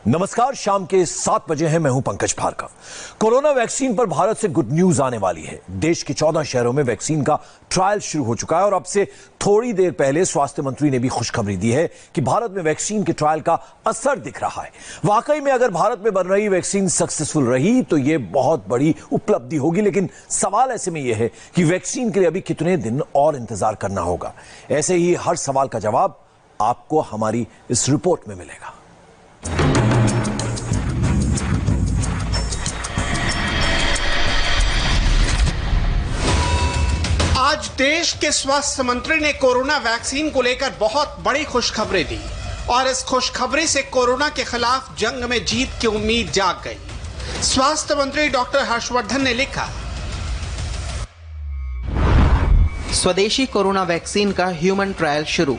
नमस्कार, शाम के 7 बजे हैं। मैं हूं पंकज भार्गव। कोरोना वैक्सीन पर भारत से गुड न्यूज आने वाली है। देश के 14 शहरों में वैक्सीन का ट्रायल शुरू हो चुका है और अब से थोड़ी देर पहले स्वास्थ्य मंत्री ने भी खुशखबरी दी है कि भारत में वैक्सीन के ट्रायल का असर दिख रहा है। वाकई में अगर भारत में बन रही वैक्सीन सक्सेसफुल रही तो यह बहुत बड़ी उपलब्धि होगी, लेकिन सवाल ऐसे में यह है कि वैक्सीन के लिए अभी कितने दिन और इंतजार करना होगा। ऐसे ही हर सवाल का जवाब आपको हमारी इस रिपोर्ट में मिलेगा। आज देश के स्वास्थ्य मंत्री ने कोरोना वैक्सीन को लेकर बहुत बड़ी खुशखबरी दी और इस खुशखबरी से कोरोना के खिलाफ जंग में जीत की उम्मीद जाग गई। स्वास्थ्य मंत्री डॉक्टर हर्षवर्धन ने लिखा, स्वदेशी कोरोना वैक्सीन का ह्यूमन ट्रायल शुरू।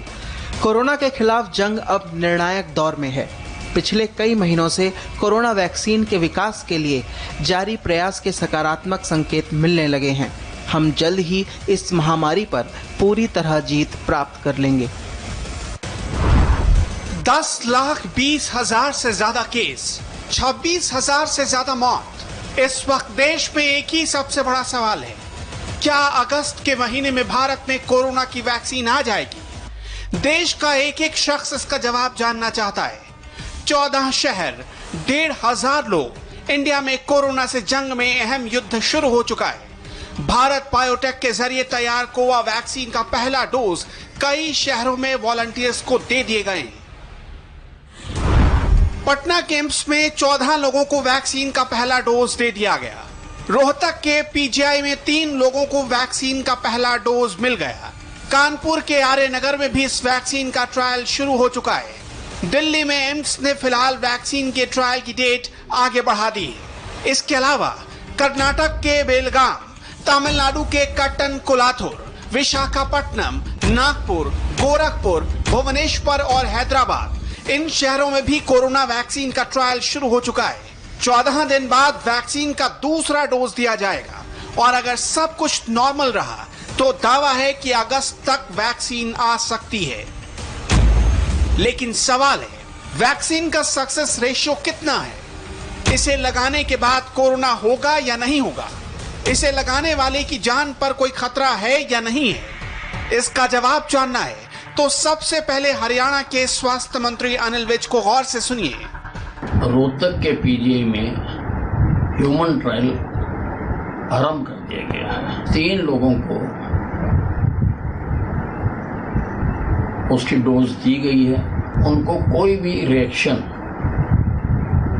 कोरोना के खिलाफ जंग अब निर्णायक दौर में है। पिछले कई महीनों से कोरोना वैक्सीन के विकास के लिए जारी प्रयास के सकारात्मक संकेत मिलने लगे हैं। हम जल्द ही इस महामारी पर पूरी तरह जीत प्राप्त कर लेंगे। 10,20,000 से ज्यादा केस, 26,000 से ज्यादा मौत। इस वक्त देश में एक ही सबसे बड़ा सवाल है, क्या अगस्त के महीने में भारत में कोरोना की वैक्सीन आ जाएगी? देश का एक एक शख्स इसका जवाब जानना चाहता है। 14 शहर, 1,500 लोग। इंडिया में कोरोना से जंग में अहम युद्ध शुरू हो चुका है। भारत बायोटेक के जरिए तैयार कोवा वैक्सीन का पहला डोज कई शहरों में वॉलंटियर्स को दे दिए गए। पटना के एम्स में 14 लोगों को वैक्सीन का पहला डोज दे दिया गया। रोहतक के पीजीआई में 3 लोगों को वैक्सीन का पहला डोज मिल गया। कानपुर के आर्य नगर में भी इस वैक्सीन का ट्रायल शुरू हो चुका है। दिल्ली में एम्स ने फिलहाल वैक्सीन के ट्रायल की डेट आगे बढ़ा दी है। इसके अलावा कर्नाटक के बेलगाम, तमिलनाडु के कट्टन कोलाथुर, विशाखापट्टनम, नागपुर, गोरखपुर, भुवनेश्वर और हैदराबाद, इन शहरों में भी कोरोना वैक्सीन का ट्रायल शुरू हो चुका है। 14 दिन बाद वैक्सीन का दूसरा डोज दिया जाएगा और अगर सब कुछ नॉर्मल रहा तो दावा है कि अगस्त तक वैक्सीन आ सकती है। लेकिन सवाल है, वैक्सीन का सक्सेस रेशियो कितना है? इसे लगाने के बाद कोरोना होगा या नहीं होगा? इसे लगाने वाले की जान पर कोई खतरा है या नहीं है? इसका जवाब जानना है तो सबसे पहले हरियाणा के स्वास्थ्य मंत्री अनिल विज को गौर से सुनिए। रोहतक के पीजीआई में ह्यूमन ट्रायल आरंभ कर दिया गया है। 3 लोगों को उसकी डोज दी गई है। उनको कोई भी रिएक्शन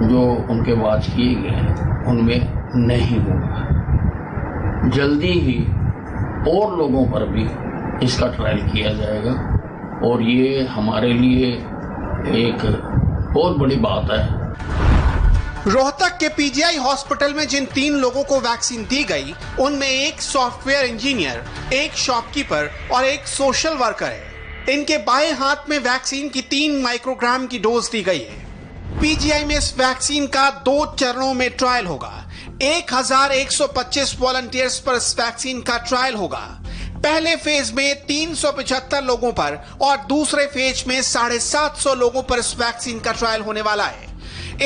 जो उनके वाच किए गए हैं उनमें नहीं हुआ। जल्दी ही और लोगों पर भी इसका ट्रायल किया जाएगा और ये हमारे लिए एक बहुत बड़ी बात है। रोहतक के पीजीआई हॉस्पिटल में जिन 3 लोगों को वैक्सीन दी गई उनमें एक सॉफ्टवेयर इंजीनियर, एक शॉपकीपर और एक सोशल वर्कर है। इनके बाएं हाथ में वैक्सीन की 3 माइक्रोग्राम की डोज दी गई है। पीजीआई में इस वैक्सीन का 2 चरणों में ट्रायल होगा। 1,125 वॉलंटियर्स पर इस वैक्सीन का ट्रायल होगा। पहले फेज में 375 लोगों पर और दूसरे फेज में 750 लोगों पर इस वैक्सीन का ट्रायल होने वाला है।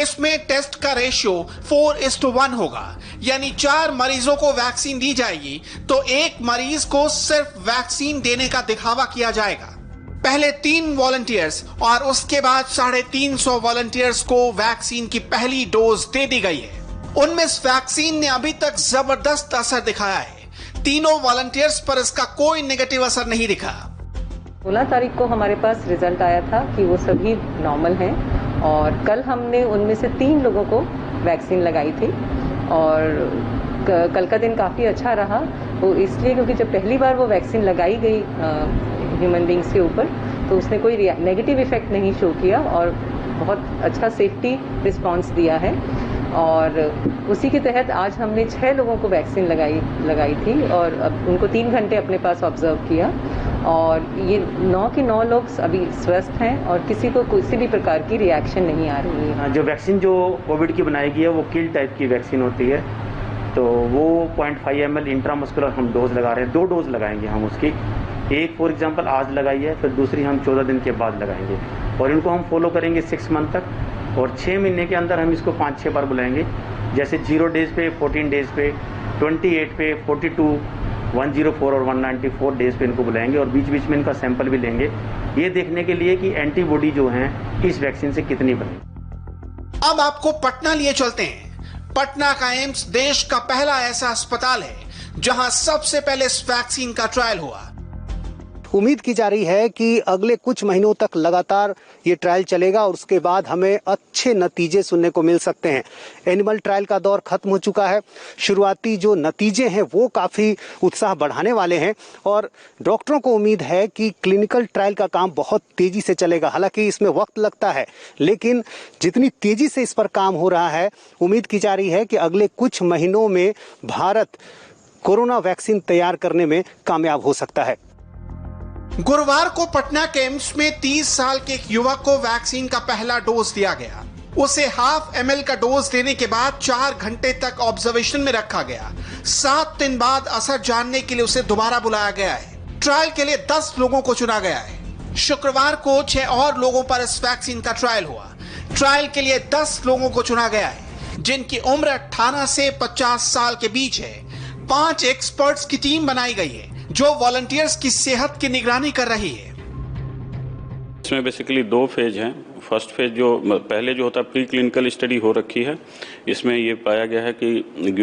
इसमें टेस्ट का रेशियो 4:1 होगा, यानी 4 मरीजों को वैक्सीन दी जाएगी तो 1 मरीज को सिर्फ वैक्सीन देने का दिखावा किया जाएगा। पहले 3 वॉलंटियर्स और उसके बाद 350 वॉलंटियर्स को वैक्सीन की पहली डोज दे दी गई है। उनमें इस वैक्सीन ने अभी तक जबरदस्त असर दिखाया है। तीनों वॉलंटियर्स पर इसका कोई नेगेटिव असर नहीं दिखा। 16 तारीख को हमारे पास रिजल्ट आया था कि वो सभी नॉर्मल हैं और कल हमने उनमें से 3 लोगों को वैक्सीन लगाई थी और कल का दिन काफ़ी अच्छा रहा। वो इसलिए क्योंकि जब पहली बार वो वैक्सीन लगाई गई ह्यूमन बींग्स के ऊपर तो उसने कोई नेगेटिव इफेक्ट नहीं शो किया और बहुत अच्छा सेफ्टी रिस्पांस दिया है। और उसी के तहत आज हमने 6 लोगों को वैक्सीन लगाई थी और अब उनको 3 घंटे अपने पास ऑब्जर्व किया और ये 9 के 9 लोग अभी स्वस्थ हैं और किसी को किसी भी प्रकार की रिएक्शन नहीं आ रही है। जो वैक्सीन जो कोविड की बनाई गई है वो किल टाइप की वैक्सीन होती है, तो वो 0.5 ml इंट्रामस्कुलर हम डोज लगा रहे हैं। 2 डोज लगाएंगे हम उसकी। एक फॉर एग्जांपल आज लगाई है, फिर दूसरी हम 14 दिन के बाद लगाएंगे और इनको हम फॉलो करेंगे 6 मंथ तक। और 6 महीने के अंदर हम इसको 5-6 बार बुलाएंगे। जैसे 0 डेज पे, 14 डेज पे, 28 पे, 42, 104 और 194 डेज पे इनको बुलाएंगे और बीच बीच में इनका सैंपल भी लेंगे, ये देखने के लिए कि एंटीबॉडी जो हैं इस वैक्सीन से कितनी बनी। अब आपको पटना लिए चलते हैं। पटना का एम्स देश का पहला ऐसा अस्पताल है जहां सबसे पहले इस वैक्सीन का ट्रायल हुआ। उम्मीद की जा रही है कि अगले कुछ महीनों तक लगातार ये ट्रायल चलेगा और उसके बाद हमें अच्छे नतीजे सुनने को मिल सकते हैं। एनिमल ट्रायल का दौर खत्म हो चुका है। शुरुआती जो नतीजे हैं वो काफ़ी उत्साह बढ़ाने वाले हैं और डॉक्टरों को उम्मीद है कि क्लिनिकल ट्रायल का काम बहुत तेज़ी से चलेगा। हालांकि इसमें वक्त लगता है, लेकिन जितनी तेज़ी से इस पर काम हो रहा है, उम्मीद की जा रही है कि अगले कुछ महीनों में भारत कोरोना वैक्सीन तैयार करने में कामयाब हो सकता है। गुरुवार को पटना के एम्स में 30 साल के एक युवक को वैक्सीन का पहला डोज दिया गया। उसे 0.5 ml का डोज देने के बाद 4 घंटे तक ऑब्जर्वेशन में रखा गया। 7 दिन बाद असर जानने के लिए उसे दोबारा बुलाया गया है। ट्रायल के लिए 10 लोगों को चुना गया है। शुक्रवार को 6 और लोगों पर इस वैक्सीन का ट्रायल हुआ। ट्रायल के लिए 10 लोगों को चुना गया है जिनकी उम्र 18 से 50 साल के बीच है। 5 एक्सपर्ट्स की टीम बनाई गई है जो वॉलंटियर्स की सेहत की निगरानी कर रही है। इसमें बेसिकली 2 फेज हैं। फर्स्ट फेज जो पहले जो होता है प्री क्लिनिकल स्टडी हो रखी है, इसमें ये पाया गया है कि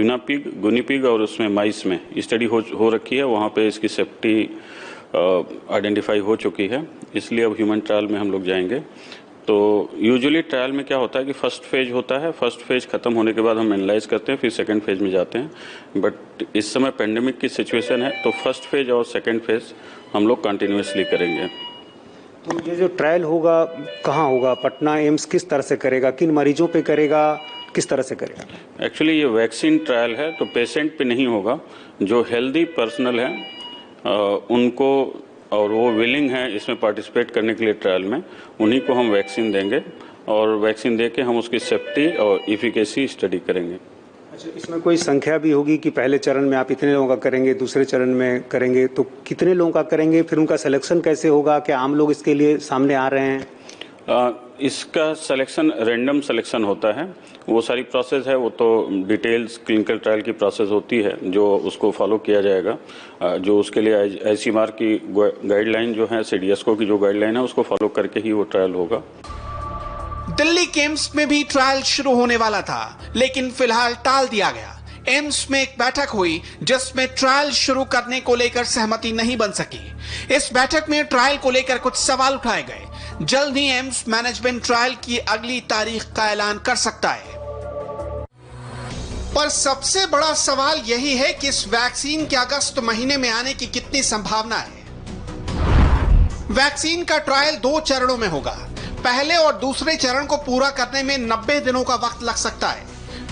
गुनीपिग और उसमें माइस में स्टडी हो रखी है, वहाँ पे इसकी सेफ्टी आइडेंटिफाई हो चुकी है, इसलिए अब ह्यूमन ट्रायल में हम लोग जाएंगे। तो यूजुअली ट्रायल में क्या होता है कि फर्स्ट फेज होता है, फर्स्ट फेज खत्म होने के बाद हम एनालाइज करते हैं, फिर सेकंड फेज में जाते हैं। बट इस समय पेंडेमिक की सिचुएशन है तो फर्स्ट फेज और सेकंड फेज हम लोग कंटिन्यूसली करेंगे। तो ये जो ट्रायल होगा कहाँ होगा? पटना एम्स किस तरह से करेगा, किन मरीजों पे करेगा, किस तरह से करेगा? एक्चुअली ये वैक्सीन ट्रायल है तो पेशेंट पे नहीं होगा, जो हेल्दी पर्सनल है उनको और वो विलिंग है इसमें पार्टिसिपेट करने के लिए ट्रायल में, उन्हीं को हम वैक्सीन देंगे और वैक्सीन देके हम उसकी सेफ्टी और इफिकेसी स्टडी करेंगे। अच्छा, इसमें कोई संख्या भी होगी कि पहले चरण में आप इतने लोगों का करेंगे, दूसरे चरण में करेंगे, तो कितने लोगों का करेंगे, फिर उनका सिलेक्शन कैसे होगा? क्या आम लोग इसके लिए सामने आ रहे हैं? इसका सिलेक्शन रैंडम सिलेक्शन होता है, वो सारी प्रोसेस है, वो तो डिटेल्स क्लिनिकल ट्रायल की प्रोसेस होती है जो उसको फॉलो किया जाएगा। जो उसके लिए ICMR की गाइडलाइन जो है, CDSCO की जो गाइडलाइन है उसको फॉलो करके ही वो ट्रायल होगा। दिल्ली के एम्स में भी ट्रायल शुरू होने वाला था लेकिन फिलहाल टाल दिया गया। एम्स में एक बैठक हुई जिसमें ट्रायल शुरू करने को लेकर सहमति नहीं बन सकी। इस बैठक में ट्रायल को लेकर कुछ सवाल उठाए गए। जल्द ही एम्स मैनेजमेंट ट्रायल की अगली तारीख का ऐलान कर सकता है। पर सबसे बड़ा सवाल यही है कि इस वैक्सीन के अगस्त महीने में आने की कितनी संभावना है। वैक्सीन का ट्रायल 2 चरणों में होगा। पहले और दूसरे चरण को पूरा करने में 90 दिनों का वक्त लग सकता है।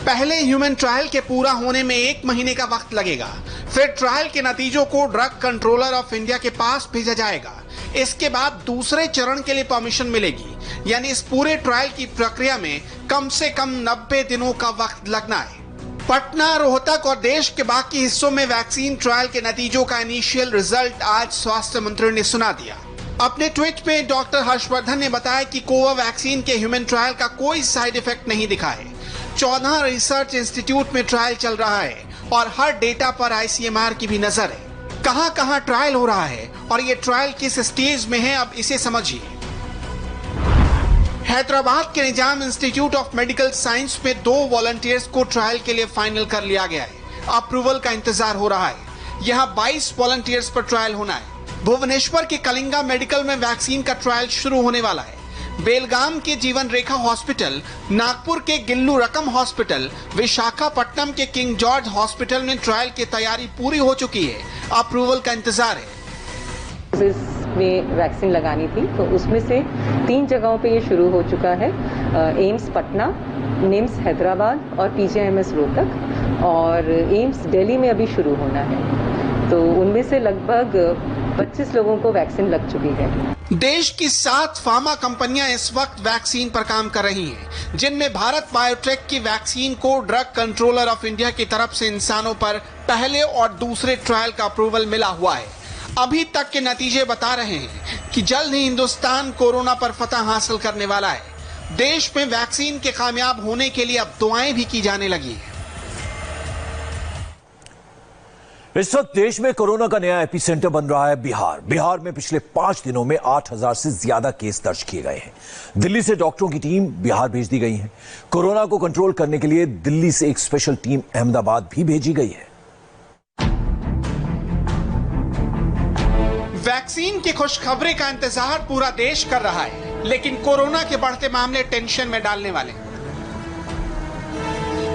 पहले ह्यूमन ट्रायल के पूरा होने में 1 महीने का वक्त लगेगा। फिर ट्रायल के नतीजों को ड्रग कंट्रोलर ऑफ इंडिया के पास भेजा जाएगा। इसके बाद दूसरे चरण के लिए परमिशन मिलेगी। यानी इस पूरे ट्रायल की प्रक्रिया में कम से कम 90 दिनों का वक्त लगना है। पटना, रोहतक और देश के बाकी हिस्सों में वैक्सीन ट्रायल के नतीजों का इनिशियल रिजल्ट आज स्वास्थ्य मंत्री ने सुना दिया। अपने ट्वीट में डॉक्टर हर्षवर्धन ने बताया कि कोवावैक्सीन के ह्यूमन ट्रायल का कोई साइड इफेक्ट नहीं दिखा है। 14 रिसर्च इंस्टीट्यूट में ट्रायल चल रहा है और हर डेटा पर ICMR की भी नजर है। कहां कहां ट्रायल हो रहा है और ये ट्रायल किस स्टेज में है, अब इसे समझिए। हैदराबाद के निजाम इंस्टीट्यूट ऑफ मेडिकल साइंस में 2 वॉलंटियर्स को ट्रायल के लिए फाइनल कर लिया गया है। अप्रूवल का इंतजार हो रहा है। यहाँ 22 वॉलंटियर्स पर ट्रायल होना है। भुवनेश्वर के कलिंगा मेडिकल में वैक्सीन का ट्रायल शुरू होने वाला है। बेलगाम के जीवन रेखा हॉस्पिटल, नागपुर के गिल्लू रकम हॉस्पिटल, विशाखापट्टनम के किंग जॉर्ज हॉस्पिटल में ट्रायल की तैयारी पूरी हो चुकी है। अप्रूवल का इंतजार है। में वैक्सीन लगानी थी तो उसमें से 3 जगहों पे ये शुरू हो चुका है। एम्स पटना, निम्स हैदराबाद और PGIMS रोहतक, और एम्स दिल्ली में अभी शुरू होना है। तो उनमें से लगभग 25 लोगों को वैक्सीन लग चुकी है। देश की 7 फार्मा कंपनियां इस वक्त वैक्सीन पर काम कर रही हैं, जिनमें भारत बायोटेक की वैक्सीन को ड्रग कंट्रोलर ऑफ इंडिया की तरफ से इंसानों पर पहले और दूसरे ट्रायल का अप्रूवल मिला हुआ है। अभी तक के नतीजे बता रहे हैं कि जल्द ही हिंदुस्तान कोरोना पर फतह हासिल करने वाला है। देश में वैक्सीन के कामयाब होने के लिए अब दुआएं भी की जाने लगी हैं। इस वक्त देश में कोरोना का नया एपिसेंटर बन रहा है बिहार। बिहार में पिछले 5 दिनों में 8000 से ज्यादा केस दर्ज किए गए हैं। दिल्ली से डॉक्टरों की टीम बिहार भेज दी गई है। कोरोना को कंट्रोल करने के लिए दिल्ली से एक स्पेशल टीम अहमदाबाद भी भेजी गई है। वैक्सीन की खुशखबरी का इंतजार पूरा देश कर रहा है, लेकिन कोरोना के बढ़ते मामले टेंशन में डालने वाले।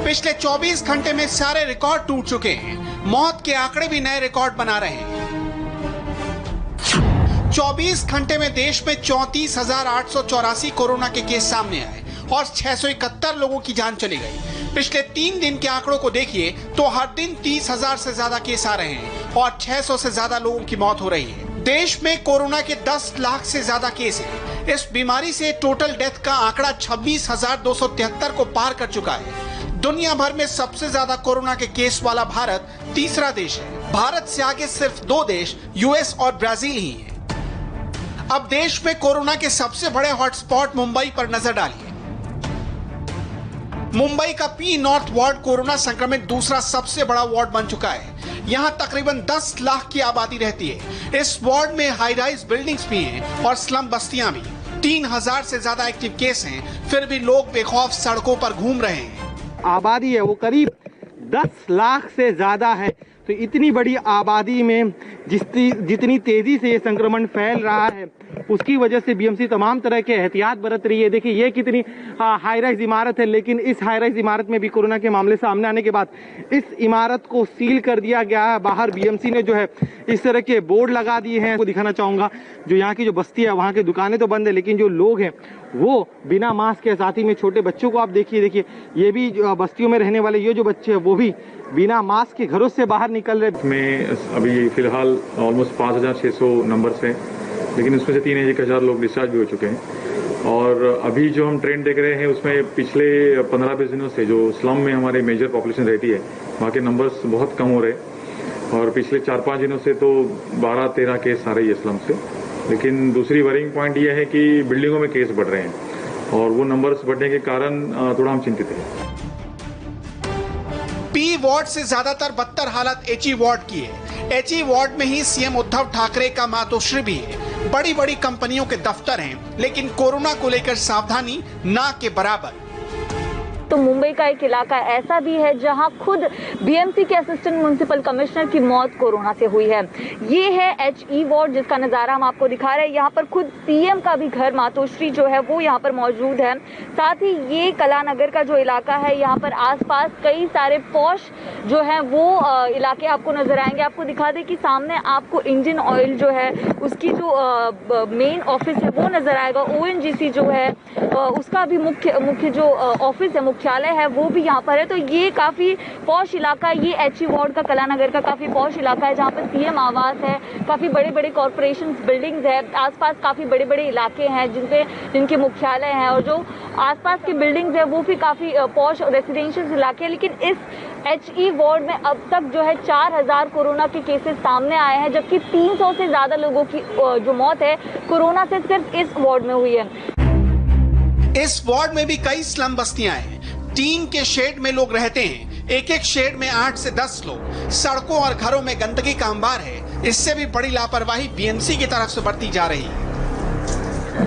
पिछले 24 घंटे में सारे रिकॉर्ड टूट चुके हैं। मौत के आंकड़े भी नए रिकॉर्ड बना रहे हैं। 24 घंटे में देश में 34,884 कोरोना के केस सामने आए और 671 लोगों की जान चली गई। पिछले 3 दिन के आंकड़ों को देखिए तो हर दिन 30,000 से ज्यादा केस आ रहे हैं और 600 से ज्यादा लोगों की मौत हो रही है। देश में कोरोना के 10 लाख से ज्यादा केस हैं। इस बीमारी से टोटल डेथ का आंकड़ा 26,273 को पार कर चुका है। दुनिया भर में सबसे ज्यादा कोरोना के केस वाला भारत तीसरा देश है। भारत से आगे सिर्फ 2 देश यूएस और ब्राजील ही हैं। अब देश में कोरोना के सबसे बड़े हॉटस्पॉट मुंबई पर नजर डालिए। मुंबई का पी नॉर्थ वार्ड कोरोना संक्रमित दूसरा सबसे बड़ा वार्ड बन चुका है। यहां तकरीबन 10 लाख की आबादी रहती है। इस वार्ड में हाई राइज बिल्डिंग्स भी हैं और स्लम बस्तियां भी। 3000 से ज्यादा एक्टिव केस हैं, फिर भी लोग बेखौफ सड़कों पर घूम रहे हैं। आबादी है वो करीब 10 लाख से ज्यादा है। तो इतनी बड़ी आबादी में जितनी तेजी से ये संक्रमण फैल रहा है, उसकी वजह से बीएमसी तमाम तरह के एहतियात बरत रही है। देखिए ये कितनी हाई राइज इमारत है, लेकिन इस हाई राइज इमारत में भी कोरोना के मामले सामने आने के बाद इस इमारत को सील कर दिया गया है। बाहर बीएमसी ने जो है इस तरह के बोर्ड लगा दिए हैं। आपको दिखाना चाहूंगा, जो यहाँ की जो बस्ती है वहाँ की दुकानें तो बंद है, लेकिन जो लोग हैं वो बिना मास्क के, साथ ही में छोटे बच्चों को आप देखिए ये भी बस्तियों में रहने वाले ये जो बच्चे हैं वो भी बिना मास्क के घरों से बाहर निकल रहे। इसमें अभी फिलहाल ऑलमोस्ट 5,600 नंबर्स हैं, लेकिन उसमें से 3,000 लोग डिस्चार्ज भी हो चुके हैं। और अभी जो हम ट्रेंड देख रहे हैं उसमें पिछले 15-20 दिनों से जो स्लम में हमारी मेजर पॉपुलेशन रहती है वहाँ के नंबर्स बहुत कम हो रहे हैं। और पिछले 4-5 दिनों से तो 12-13 केस आ रही है स्लम से। लेकिन दूसरी वरिंग पॉइंट ये है कि बिल्डिंगों में केस बढ़ रहे हैं और वो नंबर्स बढ़ने के कारण थोड़ा हम चिंतित हैं। पी वार्ड से ज्यादातर बदतर हालत एचई वार्ड की है। एचई वार्ड में ही सीएम उद्धव ठाकरे का मातोश्री भी है। बड़ी बड़ी कंपनियों के दफ्तर हैं, लेकिन कोरोना को लेकर सावधानी ना के बराबर। तो मुंबई का एक इलाका ऐसा भी है जहां खुद बीएमसी के असिस्टेंट म्युनिसिपल कमिश्नर की मौत कोरोना से हुई है। ये है एचई वार्ड जिसका नजारा हम आपको दिखा रहे हैं। यहाँ पर खुद सीएम का भी घर मातोश्री जो है वो यहाँ पर मौजूद है। साथ ही ये कलानगर का जो इलाका है, यहाँ पर आसपास कई सारे पॉश जो है वो इलाके आपको नजर आएंगे। आपको दिखा दें कि सामने आपको इंडियन ऑयल जो है उसकी जो मेन ऑफिस है वो नजर आएगा। ओएनजीसी जो है उसका भी मुख्य जो ऑफिस है, मुख्यालय है, वो भी यहाँ पर है। तो ये काफी पॉश इलाका है। ये एचई वार्ड का कलानगर का काफी पॉश इलाका है, जहाँ पर सीएम आवास है, काफी बड़े बड़े कॉर्पोरेशन बिल्डिंग्स है, आसपास काफी बड़े बड़े इलाके हैं जिनके मुख्यालय हैं, और जो आसपास की बिल्डिंग्स है वो भी काफी पॉश रेसिडेंशियल इलाके हैं। लेकिन इस एचई वार्ड में अब तक जो है 4000 कोरोना के केसेस सामने आए हैं, जबकि 300 से ज्यादा लोगों की जो मौत है कोरोना से सिर्फ इस वार्ड में हुई है। इस वार्ड में भी कई स्लम बस्तियां हैं। टीन के शेड में लोग रहते हैं। एक एक शेड में 8 से 10 लोग। सड़कों और घरों में गंदगी का अंबार है। इससे भी बड़ी लापरवाही बीएमसी की तरफ से बरती जा रही है।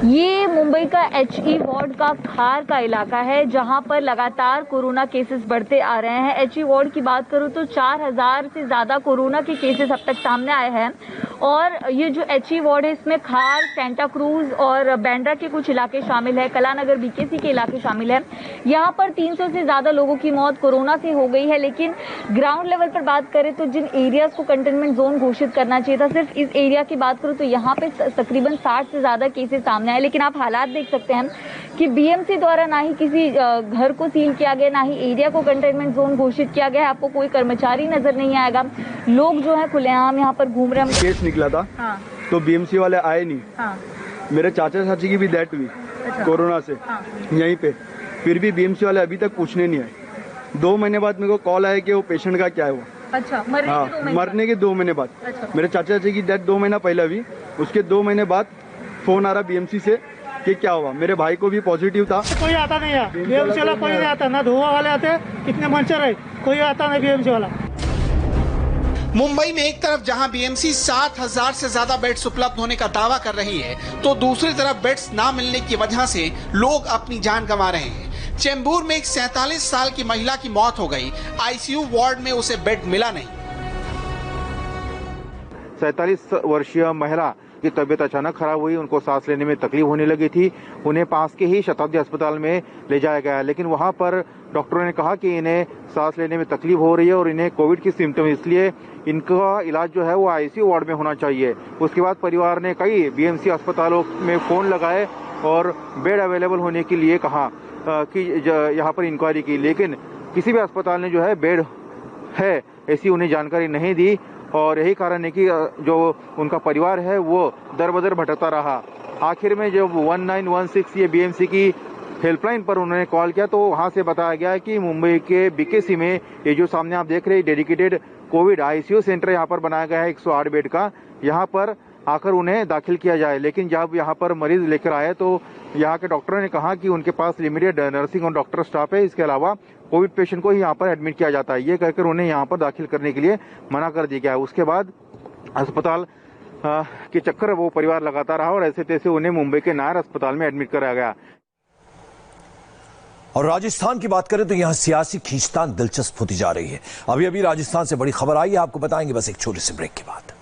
ये मुंबई का एचई वार्ड का खार का इलाका है, जहां पर लगातार कोरोना केसेस बढ़ते आ रहे हैं। एचई वार्ड की बात करूं तो 4000 से ज्यादा कोरोना के केसेस अब तक सामने आए हैं। और ये जो एचई वार्ड है इसमें खार, सेंटा क्रूज और बैंड्रा के कुछ इलाके शामिल है, कलानगर बीकेसी के इलाके शामिल है। यहाँ पर 300 से ज्यादा लोगों की मौत कोरोना से हो गई है। लेकिन ग्राउंड लेवल पर बात करें तो जिन एरियाज को कंटेनमेंट जोन घोषित करना चाहिए था, सिर्फ इस एरिया की बात करूं तो यहाँ पे तकरीबन 60 से ज्यादा केसेस सामने आए। लेकिन आप हालात देख सकते हैं कि बीएमसी द्वारा ना ही किसी घर को सील किया गया, ना ही एरिया को कंटेनमेंट जोन घोषित किया गया है। आपको कोई कर्मचारी नजर नहीं आएगा। लोग जो है खुलेआम यहाँ पर घूम रहे हैं। केस निकला था हाँ। तो बीएमसी वाले आए नहीं। हाँ। मेरे चाचा चाची की भी डेथ हुई कोरोना से यहीं पे, फिर भी बीएमसी वाले अभी तक पूछने नहीं आए। 2 महीने बाद मेरे को कॉल आया कि वो पेशेंट का क्या हुआ। अच्छा, मरने के 2 महीने बाद। अच्छा। मेरे चाचा चाची की डेथ 2 महीना पहले हुई, उसके 2 महीने बाद फोन आ रहा बीएमसी से कि क्या हुआ। मेरे भाई को भी पॉजिटिव था। कोई आता नहीं है बीएमसी वाला, कोई नहीं आता, ना धुआं वाले आते, कितने मंचर है, कोई आता नहीं बीएमसी वाला। मुंबई में एक तरफ जहां बीएमसी 7,000 से ज्यादा बेड्स उपलब्ध होने का दावा कर रही है, तो दूसरी तरफ बेड्स ना मिलने की वजह से लोग अपनी जान गंवा रहे हैं। चेंबूर में एक 47 साल की महिला की मौत हो गई, आईसीयू वार्ड में उसे बेड मिला नहीं। 47 वर्षीय महिला की तबीयत अचानक खराब हुई, उनको सांस लेने में तकलीफ होने लगी थी। उन्हें पास के ही शताब्दी अस्पताल में ले जाया गया, लेकिन वहां पर डॉक्टरों ने कहा कि इन्हें सांस लेने में तकलीफ हो रही है और इन्हें कोविड की सिम्टम, इसलिए इनका इलाज जो है वो आईसीयू वार्ड में होना चाहिए। उसके बाद परिवार ने कई बीएमसी अस्पतालों में फोन लगाए और बेड अवेलेबल होने के लिए कहा कि यहाँ पर इंक्वायरी की, लेकिन किसी भी अस्पताल ने जो है बेड है ऐसी उन्हें जानकारी नहीं दी। और यही कारण है कि जो उनका परिवार है वो दर बदर भटकता रहा। आखिर में जब 1916 ये बीएमसी की हेल्पलाइन पर उन्होंने कॉल किया, तो वहां से बताया गया कि मुंबई के बीकेसी में ये जो सामने आप देख रहे हैं डेडिकेटेड कोविड आईसीयू सेंटर यहाँ पर बनाया गया है 108 बेड का, यहाँ पर आकर उन्हें दाखिल किया जाए। लेकिन जब यहाँ पर मरीज लेकर आए तो यहाँ के डॉक्टरों ने कहा कि उनके पास लिमिटेड नर्सिंग और डॉक्टर स्टाफ है, इसके अलावा कोविड पेशेंट को ही यहाँ पर एडमिट किया जाता है। ये कहकर उन्हें यहाँ पर दाखिल करने के लिए मना कर दिया गया। उसके बाद अस्पताल के चक्कर वो परिवार लगाता रहा और ऐसे तैसे उन्हें मुंबई के नायर अस्पताल में एडमिट कराया गया। और राजस्थान की बात करें तो यहां सियासी खींचतान दिलचस्प होती जा रही है। अभी अभी राजस्थान से बड़ी खबर आई है, आपको बताएंगे बस एक छोटे से ब्रेक के बाद।